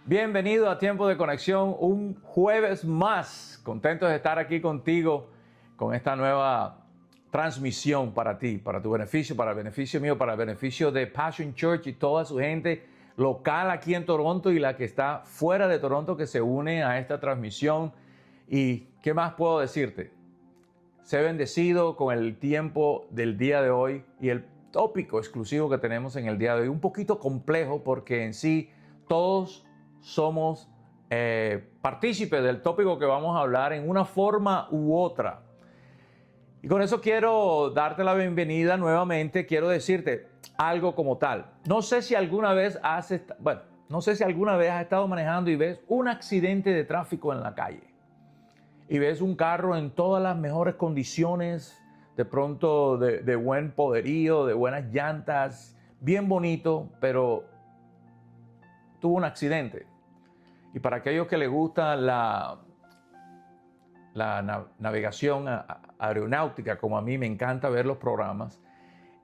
Bienvenido a Tiempo de Conexión, un jueves más. Contentos de estar aquí contigo con esta nueva transmisión para ti, para tu beneficio, para el beneficio mío, para el beneficio de Passion Church y toda su gente local aquí en Toronto y la que está fuera de Toronto que se une a esta transmisión. ¿Y qué más puedo decirte? Sé bendecido con el tiempo del día de hoy y el tópico exclusivo que tenemos en el día de hoy. Un poquito complejo porque en sí todos somos partícipes del tópico que vamos a hablar en una forma u otra. Y con eso quiero darte la bienvenida nuevamente. Quiero decirte algo como tal. No sé si alguna vez has estado manejando y ves un accidente de tráfico en la calle. Y ves un carro en todas las mejores condiciones, de pronto de buen poderío, de buenas llantas, bien bonito, pero tuvo un accidente. Y para aquellos que les gusta la navegación aeronáutica, como a mí me encanta ver los programas,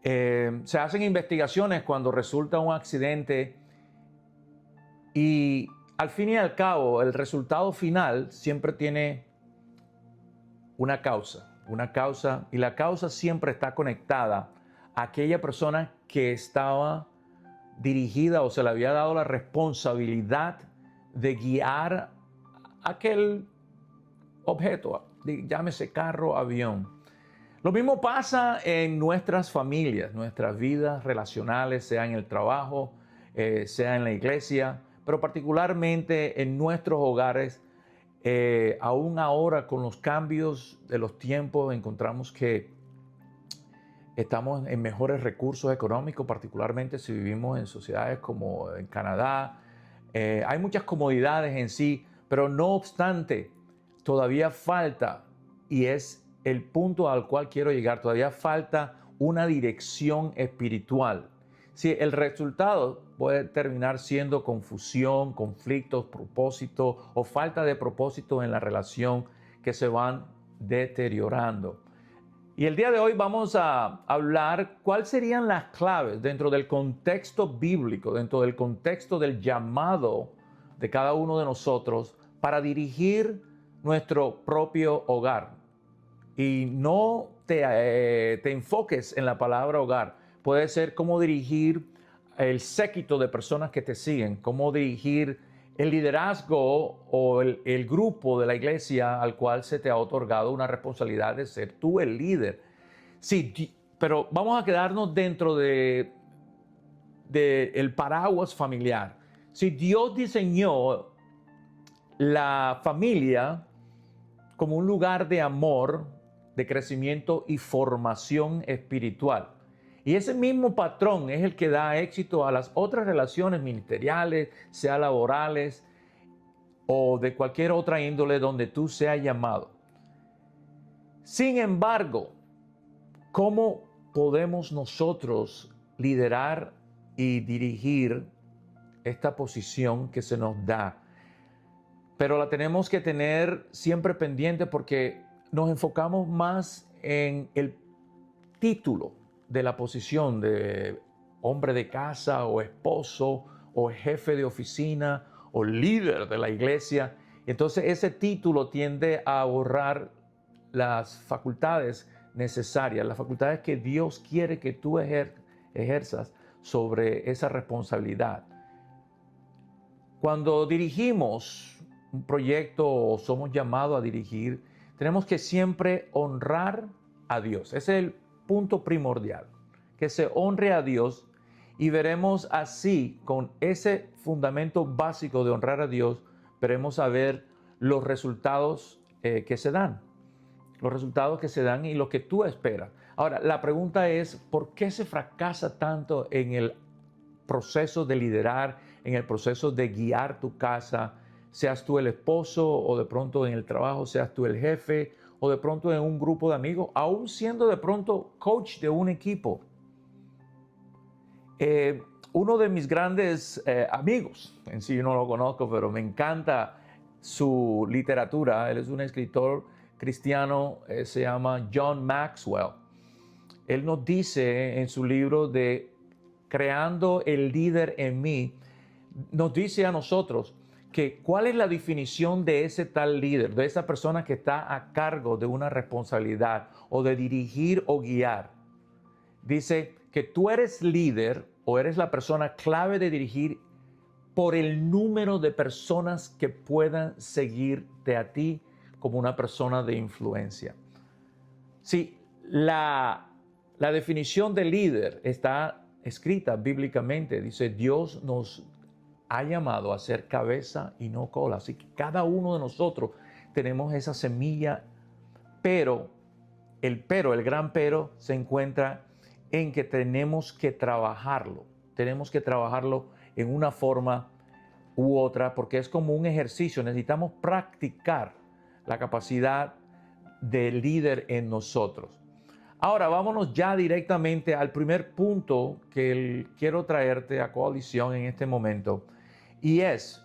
se hacen investigaciones cuando resulta un accidente y al fin y al cabo el resultado final siempre tiene una causa y la causa siempre está conectada a aquella persona que estaba dirigida o se le había dado la responsabilidad de guiar aquel objeto, llámese carro, avión. Lo mismo pasa en nuestras familias, nuestras vidas relacionales, sea en el trabajo, sea en la iglesia, pero particularmente en nuestros hogares. Aún ahora con los cambios de los tiempos encontramos que estamos en mejores recursos económicos, particularmente si vivimos en sociedades como en Canadá. Hay muchas comodidades en sí, pero no obstante, todavía falta, y es el punto al cual quiero llegar, todavía falta una dirección espiritual. Sí, el resultado puede terminar siendo confusión, conflictos, propósito o falta de propósito en la relación que se van deteriorando. Y el día de hoy vamos a hablar cuáles serían las claves dentro del contexto bíblico, dentro del contexto del llamado de cada uno de nosotros para dirigir nuestro propio hogar. Y no te enfoques en la palabra hogar. Puede ser cómo dirigir el séquito de personas que te siguen, cómo dirigir el liderazgo o el grupo de la iglesia al cual se te ha otorgado una responsabilidad de ser tú el líder. Sí, pero vamos a quedarnos dentro de el paraguas familiar. Si Dios diseñó la familia como un lugar de amor, de crecimiento y formación espiritual. Y ese mismo patrón es el que da éxito a las otras relaciones ministeriales, sea laborales o de cualquier otra índole donde tú seas llamado. Sin embargo, ¿cómo podemos nosotros liderar y dirigir esta posición que se nos da? Pero la tenemos que tener siempre pendiente porque nos enfocamos más en el título de la posición de hombre de casa o esposo o jefe de oficina o líder de la iglesia. Entonces ese título tiende a borrar las facultades necesarias, las facultades que Dios quiere que tú ejerzas sobre esa responsabilidad. Cuando dirigimos un proyecto o somos llamados a dirigir, tenemos que siempre honrar a Dios. Ese es el punto primordial, que se honre a Dios y veremos así, con ese fundamento básico de honrar a Dios, veremos a ver los resultados que se dan. Los resultados que se dan y lo que tú esperas. Ahora, la pregunta es, ¿por qué se fracasa tanto en el proceso de liderar, en el proceso de guiar tu casa? Seas tú el esposo o de pronto en el trabajo seas tú el jefe o de pronto en un grupo de amigos, aún siendo de pronto coach de un equipo. Uno de mis grandes amigos, en sí yo no lo conozco, pero me encanta su literatura. Él es un escritor cristiano, se llama John Maxwell. Él nos dice en su libro de Creando el líder en mí, nos dice a nosotros que cuál es la definición de ese tal líder, de esa persona que está a cargo de una responsabilidad o de dirigir o guiar. Dice que tú eres líder o eres la persona clave de dirigir por el número de personas que puedan seguirte a ti como una persona de influencia. Sí, la definición de líder está escrita bíblicamente. Dice, Dios nos ha llamado a ser cabeza y no cola. Así que cada uno de nosotros tenemos esa semilla, pero el gran pero se encuentra en que tenemos que trabajarlo. Tenemos que trabajarlo en una forma u otra, porque es como un ejercicio. Necesitamos practicar la capacidad de líder en nosotros. Ahora vámonos ya directamente al primer punto que quiero traerte a coalición en este momento, y es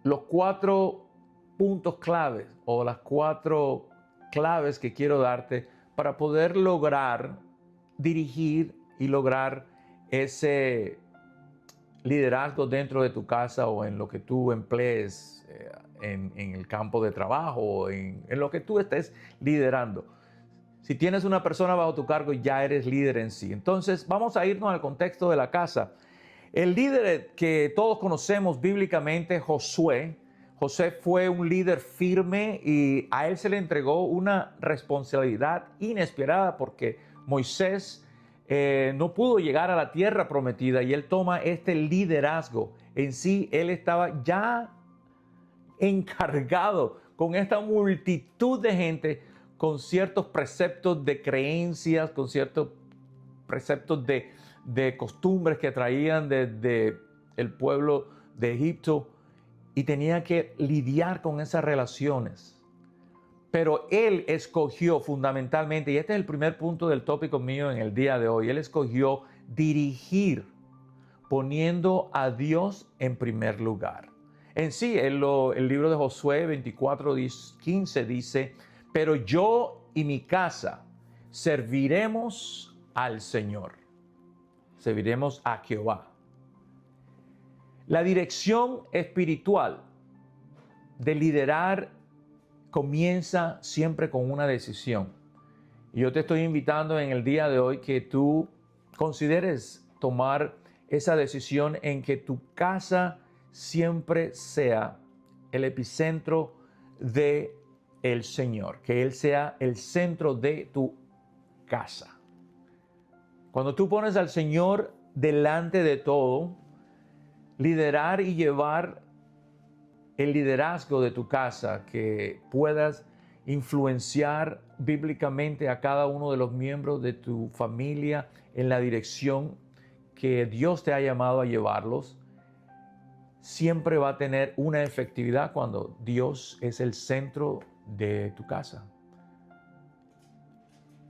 los 4 puntos claves o las 4 claves que quiero darte para poder lograr dirigir y lograr ese liderazgo dentro de tu casa o en lo que tú emplees en el campo de trabajo o en lo que tú estés liderando. Si tienes una persona bajo tu cargo, ya eres líder en sí. Entonces, vamos a irnos al contexto de la casa. El líder que todos conocemos bíblicamente, Josué. José fue un líder firme y a él se le entregó una responsabilidad inesperada porque Moisés no pudo llegar a la tierra prometida y él toma este liderazgo. En sí, él estaba ya encargado con esta multitud de gente, con ciertos preceptos de creencias, con ciertos preceptos de costumbres que traían desde el pueblo de Egipto, y tenía que lidiar con esas relaciones. Pero él escogió fundamentalmente, y este es el primer punto del tópico mío en el día de hoy, él escogió dirigir poniendo a Dios en primer lugar. En sí, el libro de Josué 24:15 dice, pero yo y mi casa serviremos al Señor, serviremos a Jehová. La dirección espiritual de liderar comienza siempre con una decisión. Y yo te estoy invitando en el día de hoy que tú consideres tomar esa decisión en que tu casa siempre sea el epicentro de el Señor, que Él sea el centro de tu casa. Cuando tú pones al Señor delante de todo, liderar y llevar el liderazgo de tu casa, que puedas influenciar bíblicamente a cada uno de los miembros de tu familia en la dirección que Dios te ha llamado a llevarlos, siempre va a tener una efectividad cuando Dios es el centro de tu casa.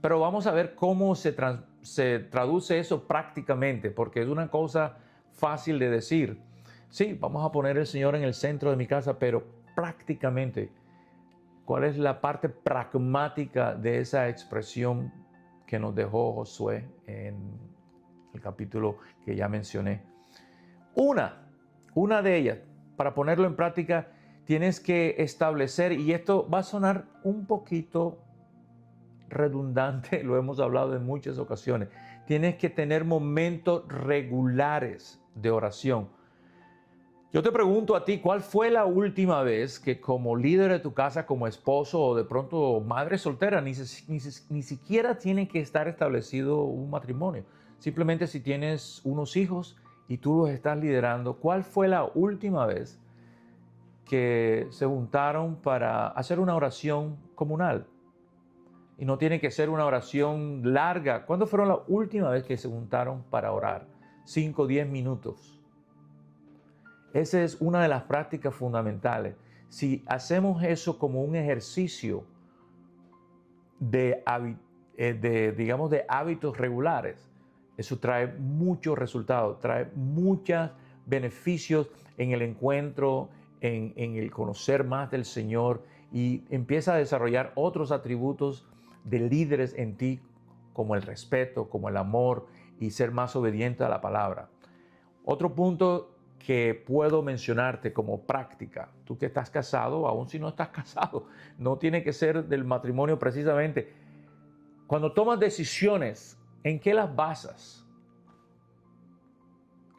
Pero vamos a ver cómo se traduce eso prácticamente, porque es una cosa fácil de decir. Sí, vamos a poner al Señor en el centro de mi casa, pero prácticamente, ¿cuál es la parte pragmática de esa expresión que nos dejó Josué en el capítulo que ya mencioné? Una de ellas, para ponerlo en práctica, tienes que establecer, y esto va a sonar un poquito redundante, lo hemos hablado en muchas ocasiones, tienes que tener momentos regulares de oración. Yo te pregunto a ti, ¿cuál fue la última vez que como líder de tu casa, como esposo o de pronto madre soltera, ni siquiera tiene que estar establecido un matrimonio? Simplemente si tienes unos hijos y tú los estás liderando, ¿cuál fue la última vez que se juntaron para hacer una oración comunal? Y no tiene que ser una oración larga. ¿Cuándo fueron la última vez que se juntaron para orar? 5 o 10 minutos. Esa es una de las prácticas fundamentales. Si hacemos eso como un ejercicio de hábitos regulares, eso trae muchos resultados, trae muchos beneficios en el encuentro, en el conocer más del Señor, y empieza a desarrollar otros atributos de líderes en ti, como el respeto, como el amor y ser más obediente a la palabra. Otro punto que puedo mencionarte como práctica. Tú que estás casado, aun si no estás casado, no tiene que ser del matrimonio precisamente. Cuando tomas decisiones, ¿en qué las basas?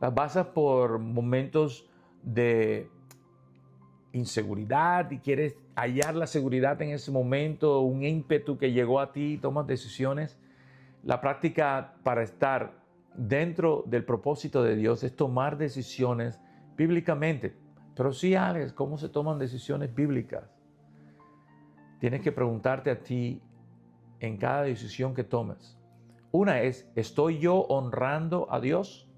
Las basas por momentos de inseguridad y quieres hallar la seguridad en ese momento, un ímpetu que llegó a ti, tomas decisiones. La práctica para estar dentro del propósito de Dios es tomar decisiones bíblicamente. Pero sí, Alex, ¿cómo se toman decisiones bíblicas? Tienes que preguntarte a ti en cada decisión que tomes. Una es, ¿estoy yo honrando a Dios?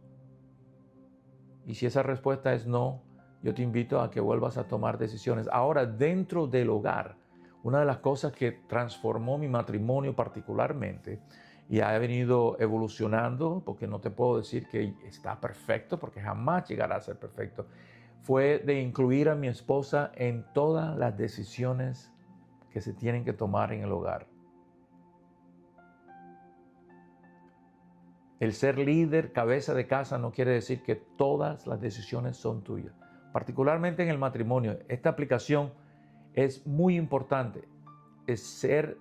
Y si esa respuesta es no, yo te invito a que vuelvas a tomar decisiones. Ahora, dentro del hogar, una de las cosas que transformó mi matrimonio particularmente y ha venido evolucionando, porque no te puedo decir que está perfecto, porque jamás llegará a ser perfecto, fue de incluir a mi esposa en todas las decisiones que se tienen que tomar en el hogar. El ser líder, cabeza de casa, no quiere decir que todas las decisiones son tuyas. Particularmente en el matrimonio, esta aplicación es muy importante. Es ser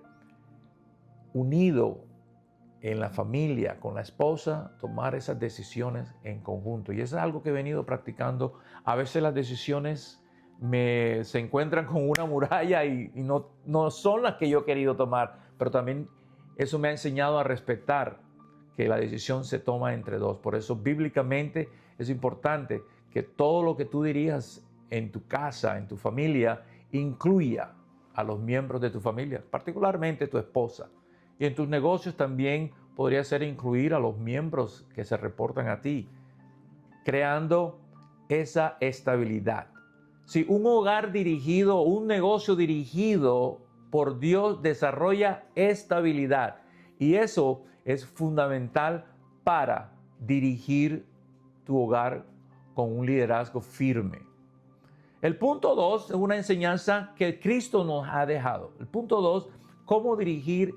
unido en la familia, con la esposa, tomar esas decisiones en conjunto. Y eso es algo que he venido practicando. A veces las decisiones se encuentran con una muralla y no son las que yo he querido tomar, pero también eso me ha enseñado a respetar que la decisión se toma entre dos. Por eso bíblicamente es importante que todo lo que tú dirijas en tu casa, en tu familia, incluya a los miembros de tu familia, particularmente tu esposa. Y en tus negocios también podría ser incluir a los miembros que se reportan a ti, creando esa estabilidad. Si un hogar dirigido, un negocio dirigido por Dios desarrolla estabilidad, y eso es fundamental para dirigir tu hogar con un liderazgo firme. El punto 2 es una enseñanza que Cristo nos ha dejado. El punto 2, cómo dirigir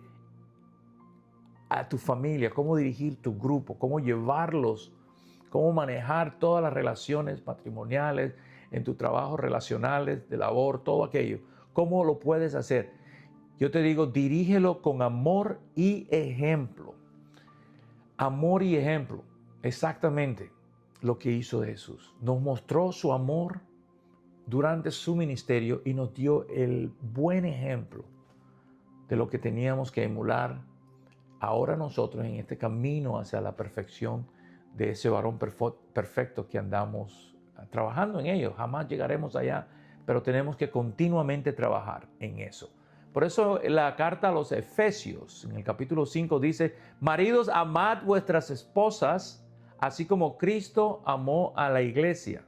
a tu familia, cómo dirigir tu grupo, cómo llevarlos, cómo manejar todas las relaciones matrimoniales, en tu trabajo relacionales, de labor, todo aquello. ¿Cómo lo puedes hacer? Yo te digo, dirígelo con amor y ejemplo. Amor y ejemplo, exactamente lo que hizo Jesús. Nos mostró su amor durante su ministerio y nos dio el buen ejemplo de lo que teníamos que emular ahora nosotros en este camino hacia la perfección de ese varón perfecto que andamos trabajando en ello. Jamás llegaremos allá, pero tenemos que continuamente trabajar en eso. Por eso la carta a los Efesios, en el capítulo 5, dice: maridos, amad vuestras esposas, así como Cristo amó a la iglesia.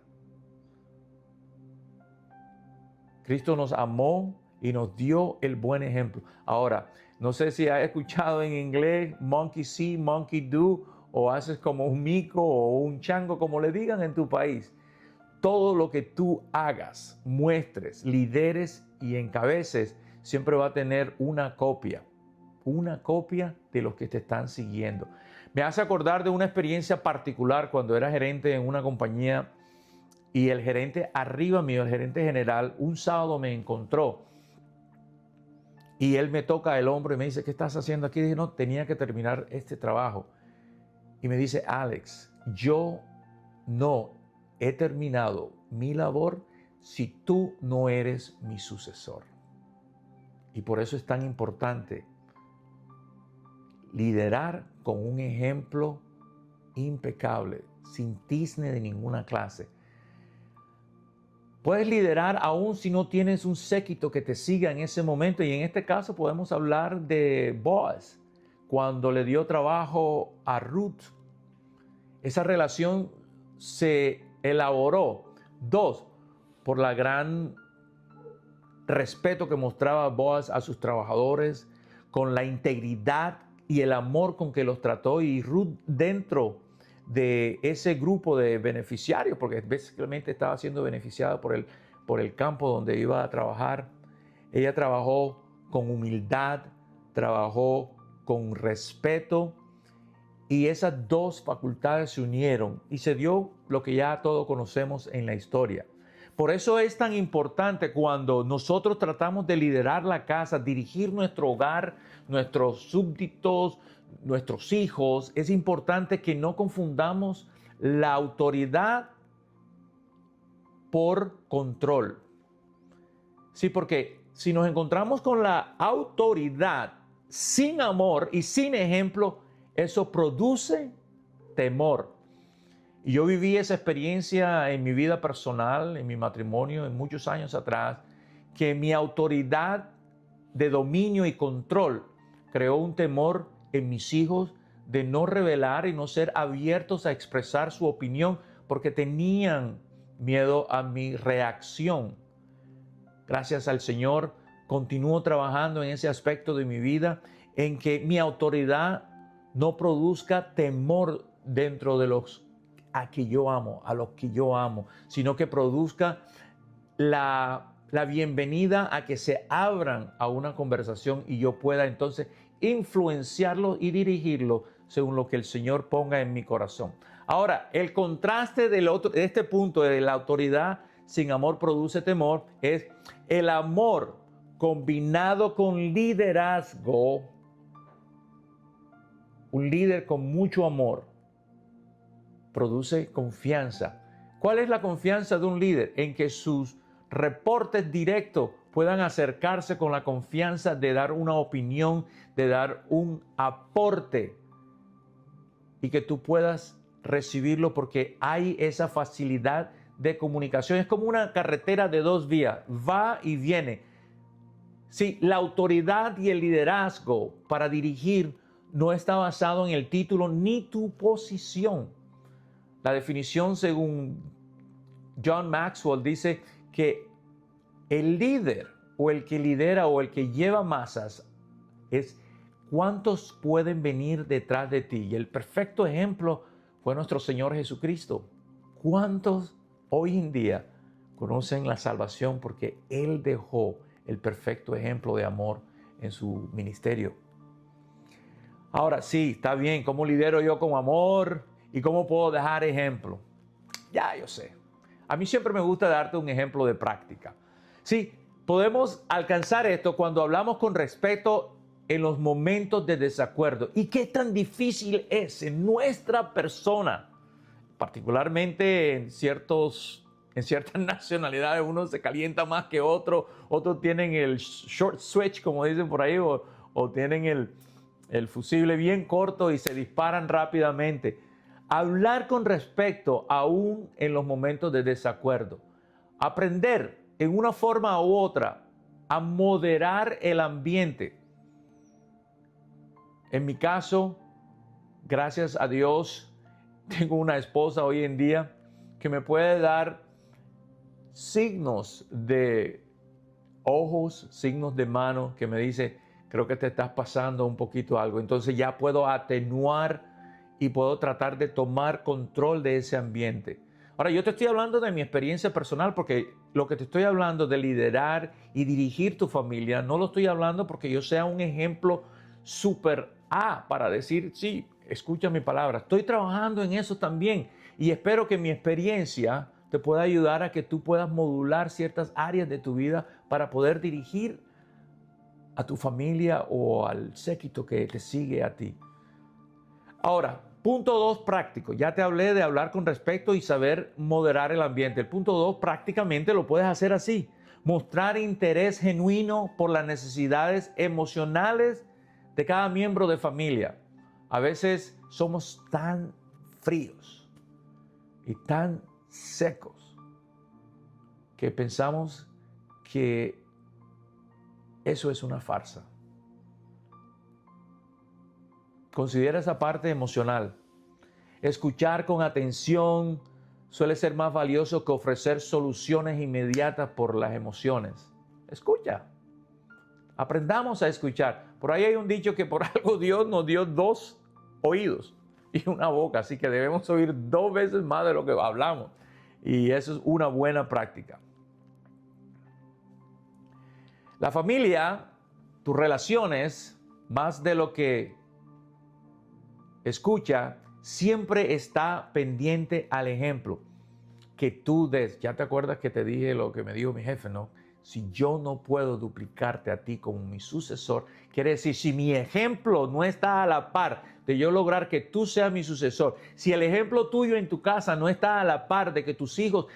Cristo nos amó y nos dio el buen ejemplo. Ahora, no sé si has escuchado en inglés monkey see, monkey do, o haces como un mico o un chango, como le digan en tu país. Todo lo que tú hagas, muestres, lideres y encabeces, siempre va a tener una copia de los que te están siguiendo. Me hace acordar de una experiencia particular cuando era gerente en una compañía y el gerente arriba mío, el gerente general, un sábado me encontró y él me toca el hombro y me dice: ¿qué estás haciendo aquí? Y dije: no, tenía que terminar este trabajo. Y me dice: Alex, yo no he terminado mi labor si tú no eres mi sucesor. Y por eso es tan importante liderar con un ejemplo impecable, sin tizne de ninguna clase. Puedes liderar aún si no tienes un séquito que te siga en ese momento. Y en este caso podemos hablar de Boaz, cuando le dio trabajo a Ruth. Esa relación se elaboró, dos, por la gran respeto que mostraba Boaz a sus trabajadores, con la integridad y el amor con que los trató, y Ruth dentro de ese grupo de beneficiarios, porque básicamente estaba siendo beneficiada por el campo donde iba a trabajar. Ella trabajó con humildad, trabajó con respeto y esas dos facultades se unieron y se dio lo que ya todos conocemos en la historia. Por eso es tan importante cuando nosotros tratamos de liderar la casa, dirigir nuestro hogar, nuestros súbditos, nuestros hijos. Es importante que no confundamos la autoridad por control. Sí, porque si nos encontramos con la autoridad sin amor y sin ejemplo, eso produce temor. Y yo viví esa experiencia en mi vida personal, en mi matrimonio, en muchos años atrás, que mi autoridad de dominio y control creó un temor en mis hijos de no revelar y no ser abiertos a expresar su opinión porque tenían miedo a mi reacción. Gracias al Señor, continúo trabajando en ese aspecto de mi vida, en que mi autoridad no produzca temor dentro de los a los que yo amo, sino que produzca la bienvenida a que se abran a una conversación y yo pueda entonces influenciarlo y dirigirlo según lo que el Señor ponga en mi corazón. Ahora, el contraste de este punto de la autoridad sin amor produce temor es el amor combinado con liderazgo. Un líder con mucho amor produce confianza. ¿Cuál es la confianza de un líder? En que sus reportes directos puedan acercarse con la confianza de dar una opinión, de dar un aporte y que tú puedas recibirlo porque hay esa facilidad de comunicación. Es como una carretera de dos vías, va y viene. Sí, la autoridad y el liderazgo para dirigir no está basado en el título ni tu posición. La definición según John Maxwell dice que el líder o el que lidera o el que lleva masas es cuántos pueden venir detrás de ti. Y el perfecto ejemplo fue nuestro Señor Jesucristo. ¿Cuántos hoy en día conocen la salvación porque Él dejó el perfecto ejemplo de amor en su ministerio? Ahora sí, está bien, ¿cómo lidero yo con amor? ¿Y cómo puedo dejar ejemplo? Ya, yo sé. A mí siempre me gusta darte un ejemplo de práctica. Sí, podemos alcanzar esto cuando hablamos con respeto en los momentos de desacuerdo. ¿Y qué tan difícil es en nuestra persona? Particularmente en ciertas nacionalidades, uno se calienta más que otro, otros tienen el short switch, como dicen por ahí, o tienen el fusible bien corto y se disparan rápidamente. Hablar con respeto aún en los momentos de desacuerdo. Aprender en una forma u otra a moderar el ambiente. En mi caso, gracias a Dios, tengo una esposa hoy en día que me puede dar signos de ojos, signos de mano, que me dice, creo que te estás pasando un poquito algo. Entonces ya puedo atenuar y puedo tratar de tomar control de ese ambiente. Ahora, yo te estoy hablando de mi experiencia personal porque lo que te estoy hablando de liderar y dirigir tu familia, no lo estoy hablando porque yo sea un ejemplo súper A para decir, sí, escucha mi palabra. Estoy trabajando en eso también y espero que mi experiencia te pueda ayudar a que tú puedas modular ciertas áreas de tu vida para poder dirigir a tu familia o al séquito que te sigue a ti. Ahora, punto 2 práctico. Ya te hablé de hablar con respeto y saber moderar el ambiente. El punto 2 prácticamente lo puedes hacer así. Mostrar interés genuino por las necesidades emocionales de cada miembro de familia. A veces somos tan fríos y tan secos que pensamos que eso es una farsa. Considera esa parte emocional. Escuchar con atención suele ser más valioso que ofrecer soluciones inmediatas por las emociones. Escucha. Aprendamos a escuchar. Por ahí hay un dicho que por algo Dios nos dio 2 oídos y una boca, así que debemos oír 2 veces más de lo que hablamos. Y eso es una buena práctica. La familia, tus relaciones, más de lo que escucha, siempre está pendiente al ejemplo que tú des. Ya te acuerdas que te dije lo que me dijo mi jefe, ¿no? Si yo no puedo duplicarte a ti como mi sucesor, quiere decir, si mi ejemplo no está a la par de yo lograr que tú seas mi sucesor, si el ejemplo tuyo en tu casa no está a la par de que tus hijos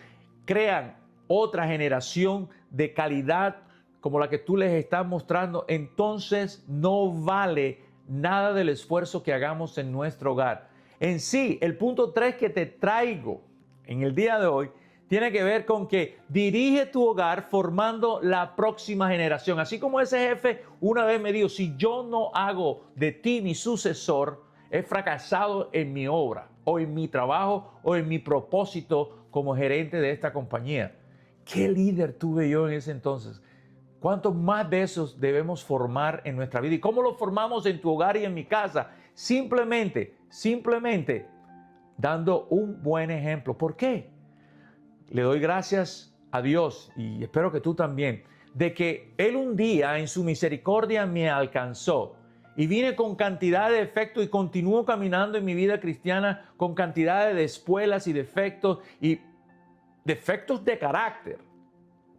crean otra generación de calidad como la que tú les estás mostrando, entonces no vale nada del esfuerzo que hagamos en nuestro hogar. En sí, el punto 3 que te traigo en el día de hoy tiene que ver con que dirige tu hogar formando la próxima generación. Así como ese jefe una vez me dijo, si yo no hago de ti mi sucesor, he fracasado en mi obra, o en mi trabajo, o en mi propósito como gerente de esta compañía. ¿Qué líder tuve yo en ese entonces? ¿Cuántos más de esos debemos formar en nuestra vida? ¿Y cómo lo formamos en tu hogar y en mi casa? Simplemente dando un buen ejemplo. ¿Por qué? Le doy gracias a Dios, y espero que tú también, de que Él un día en su misericordia me alcanzó y vine con cantidad de defectos y continúo caminando en mi vida cristiana con cantidad de espuelas y defectos de carácter.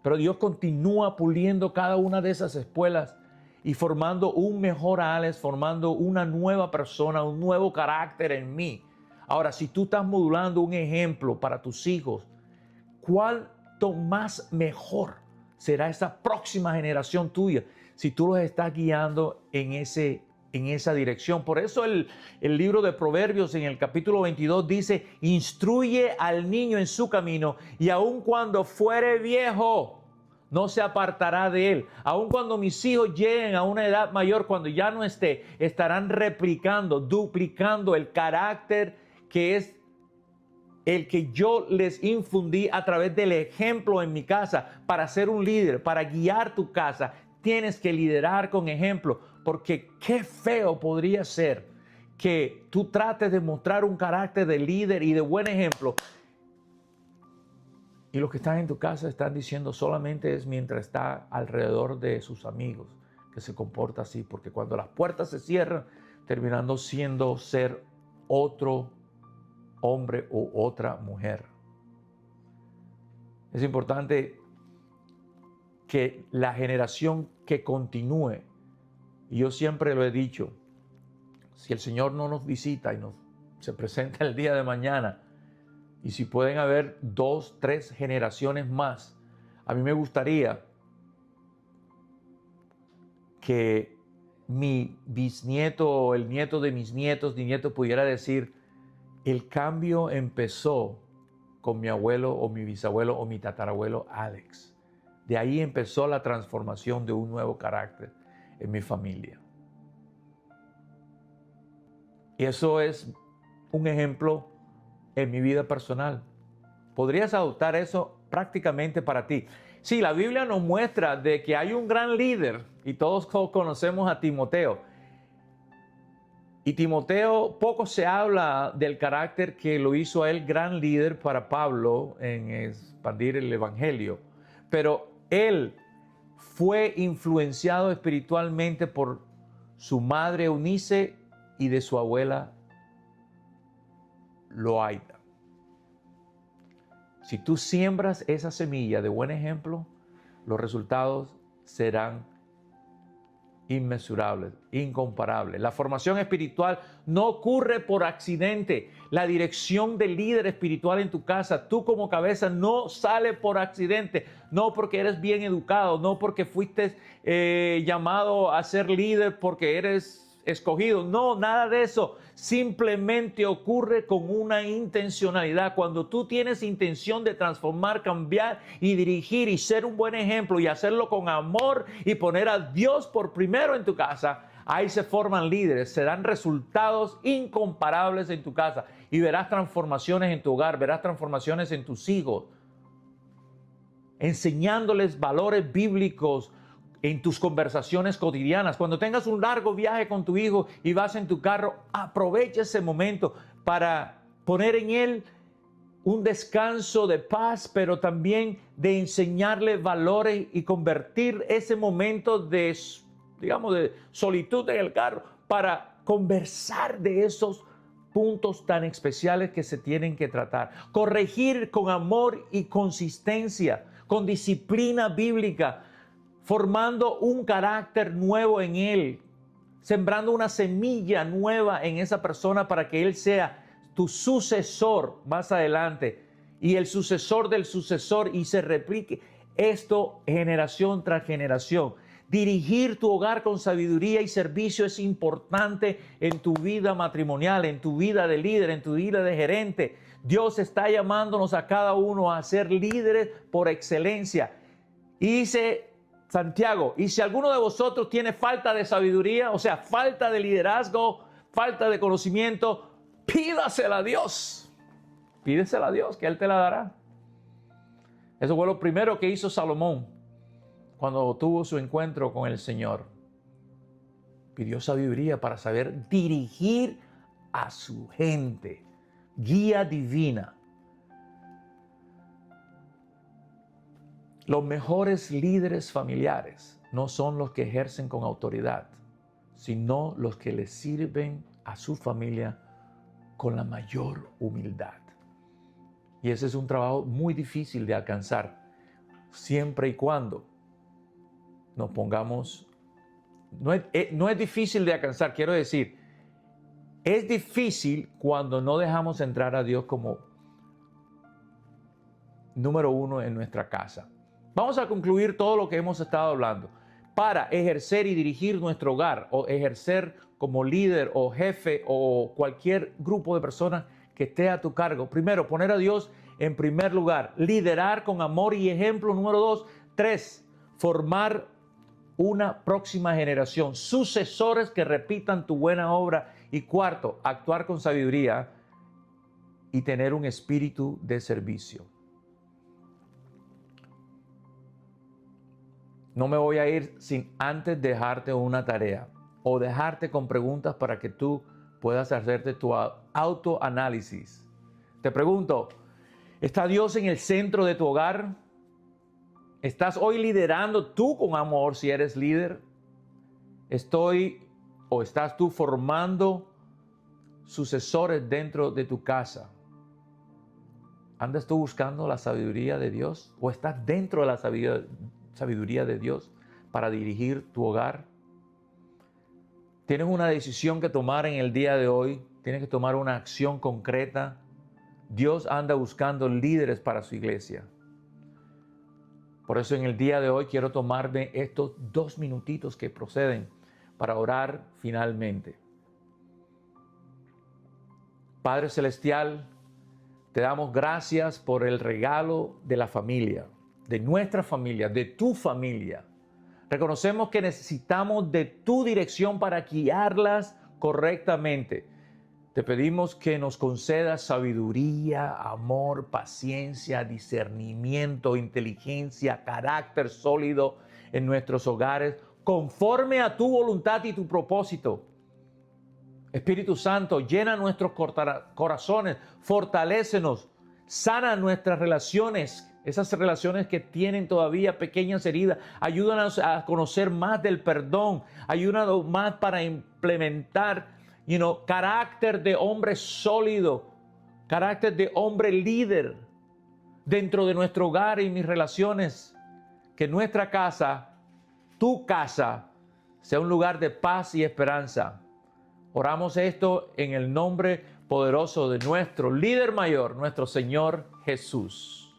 Pero Dios continúa puliendo cada una de esas espuelas y formando un mejor Alex, formando una nueva persona, un nuevo carácter en mí. Ahora, si tú estás modulando un ejemplo para tus hijos, ¿cuánto más mejor será esa próxima generación tuya si tú los estás guiando en esa dirección? Por eso el libro de Proverbios en el capítulo 22 dice, instruye al niño en su camino y aun cuando fuere viejo, no se apartará de él. Aun cuando mis hijos lleguen a una edad mayor, cuando ya no esté, estarán replicando, duplicando el carácter que es el que yo les infundí a través del ejemplo en mi casa. Para ser un líder, para guiar tu casa, tienes que liderar con ejemplo, porque qué feo podría ser que tú trates de mostrar un carácter de líder y de buen ejemplo y los que están en tu casa están diciendo solamente es mientras está alrededor de sus amigos que se comporta así, porque cuando las puertas se cierran, terminando siendo ser otro hombre o otra mujer. Es importante que la generación que continúe, y yo siempre lo he dicho, si el Señor no nos visita y se presenta el día de mañana, y si pueden haber 2, 3 generaciones más, a mí me gustaría que mi bisnieto o el nieto de mis nietos, ni nieto pudiera decir, el cambio empezó con mi abuelo o mi bisabuelo o mi tatarabuelo Alex. De ahí empezó la transformación de un nuevo carácter en mi familia. Y eso es un ejemplo en mi vida personal. Podrías adoptar eso prácticamente para ti. Sí, la Biblia nos muestra de que hay un gran líder y todos conocemos a Timoteo. Y Timoteo, poco se habla del carácter que lo hizo a él gran líder para Pablo en expandir el evangelio. Pero él fue influenciado espiritualmente por su madre Eunice y de su abuela Loaida. Si tú siembras esa semilla de buen ejemplo, los resultados serán inmensurables, incomparables. La formación espiritual no ocurre por accidente. La dirección del líder espiritual en tu casa, tú como cabeza, no sale por accidente. No porque eres bien educado, no porque fuiste llamado a ser líder porque eres escogido. No, nada de eso. Simplemente ocurre con una intencionalidad. Cuando tú tienes intención de transformar, cambiar y dirigir y ser un buen ejemplo y hacerlo con amor y poner a Dios por primero en tu casa, ahí se forman líderes, se dan resultados incomparables en tu casa y verás transformaciones en tu hogar, verás transformaciones en tus hijos, enseñándoles valores bíblicos en tus conversaciones cotidianas. Cuando tengas un largo viaje con tu hijo y vas en tu carro, aprovecha ese momento para poner en él un descanso de paz, pero también de enseñarle valores y convertir ese momento de, digamos, de solitud en el carro para conversar de esos puntos tan especiales que se tienen que tratar. Corregir con amor y consistencia, con disciplina bíblica, formando un carácter nuevo en él, sembrando una semilla nueva en esa persona para que él sea tu sucesor más adelante y el sucesor del sucesor y se replique esto generación tras generación. Dirigir tu hogar con sabiduría y servicio es importante en tu vida matrimonial, en tu vida de líder, en tu vida de gerente. Dios está llamándonos a cada uno a ser líderes por excelencia. Y dice Santiago, y si alguno de vosotros tiene falta de sabiduría, o sea, falta de liderazgo, falta de conocimiento, pídasela a Dios. Pídesela a Dios, que Él te la dará. Eso fue lo primero que hizo Salomón cuando tuvo su encuentro con el Señor. Pidió sabiduría para saber dirigir a su gente. Guía divina. Los mejores líderes familiares no son los que ejercen con autoridad, sino los que le sirven a su familia con la mayor humildad. Y ese es un trabajo muy difícil de alcanzar, siempre y cuando nos pongamos... No es difícil de alcanzar, quiero decir, es difícil cuando no dejamos entrar a Dios como número uno en nuestra casa. Vamos a concluir todo lo que hemos estado hablando. Para ejercer y dirigir nuestro hogar o ejercer como líder o jefe o cualquier grupo de personas que esté a tu cargo. Primero, poner a Dios en primer lugar. Liderar con amor y ejemplo. Número 2. 3. Formar una próxima generación. Sucesores que repitan tu buena obra. Y 4. Actuar con sabiduría y tener un espíritu de servicio. No me voy a ir sin antes dejarte una tarea o dejarte con preguntas para que tú puedas hacerte tu autoanálisis. Te pregunto, ¿está Dios en el centro de tu hogar? ¿Estás hoy liderando tú con amor si eres líder? ¿Estás tú formando sucesores dentro de tu casa? ¿Andas tú buscando la sabiduría de Dios? ¿O estás dentro de la sabiduría de Dios para dirigir tu hogar? Tienes una decisión que tomar en el día de hoy. Tienes que tomar una acción concreta. Dios anda buscando líderes para su iglesia. Por eso en el día de hoy quiero tomarme estos 2 minutitos que proceden para orar finalmente. Padre Celestial, te damos gracias por el regalo de la familia, de nuestra familia, de tu familia. Reconocemos que necesitamos de tu dirección para guiarlas correctamente. Te pedimos que nos concedas sabiduría, amor, paciencia, discernimiento, inteligencia, carácter sólido en nuestros hogares, conforme a tu voluntad y tu propósito. Espíritu Santo, llena nuestros corazones, fortalécenos, sana nuestras relaciones, esas relaciones que tienen todavía pequeñas heridas. Ayúdanos a conocer más del perdón, ayúdanos más para implementar carácter de hombre sólido, carácter de hombre líder dentro de nuestro hogar y mis relaciones. Que nuestra casa, tu casa, sea un lugar de paz y esperanza. Oramos esto en el nombre poderoso de nuestro líder mayor, nuestro Señor Jesús.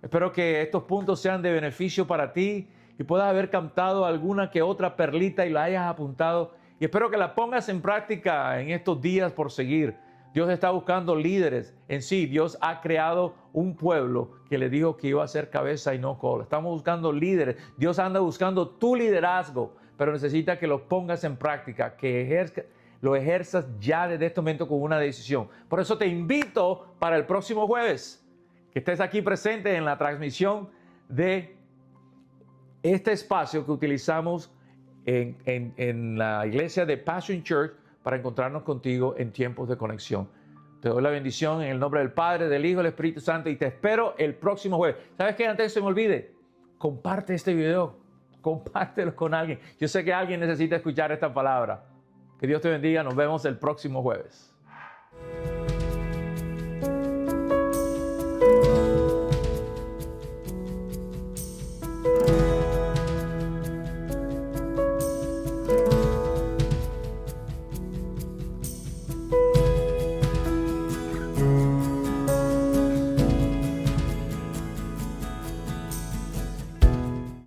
Espero que estos puntos sean de beneficio para ti y puedas haber captado alguna que otra perlita y la hayas apuntado. Y espero que la pongas en práctica en estos días por seguir. Dios está buscando líderes. En sí, Dios ha creado un pueblo que le dijo que iba a ser cabeza y no cola. Estamos buscando líderes. Dios anda buscando tu liderazgo, pero necesita que lo pongas en práctica, que lo ejerzas ya desde este momento con una decisión. Por eso te invito para el próximo jueves que estés aquí presente en la transmisión de este espacio que utilizamos en la iglesia de Passion Church para encontrarnos contigo en tiempos de conexión. Te doy la bendición en el nombre del Padre, del Hijo y del Espíritu Santo y te espero el próximo jueves. ¿Sabes qué? Antes se me olvide, comparte este video, compártelo con alguien. Yo sé que alguien necesita escuchar esta palabra. Que Dios te bendiga, nos vemos el próximo jueves.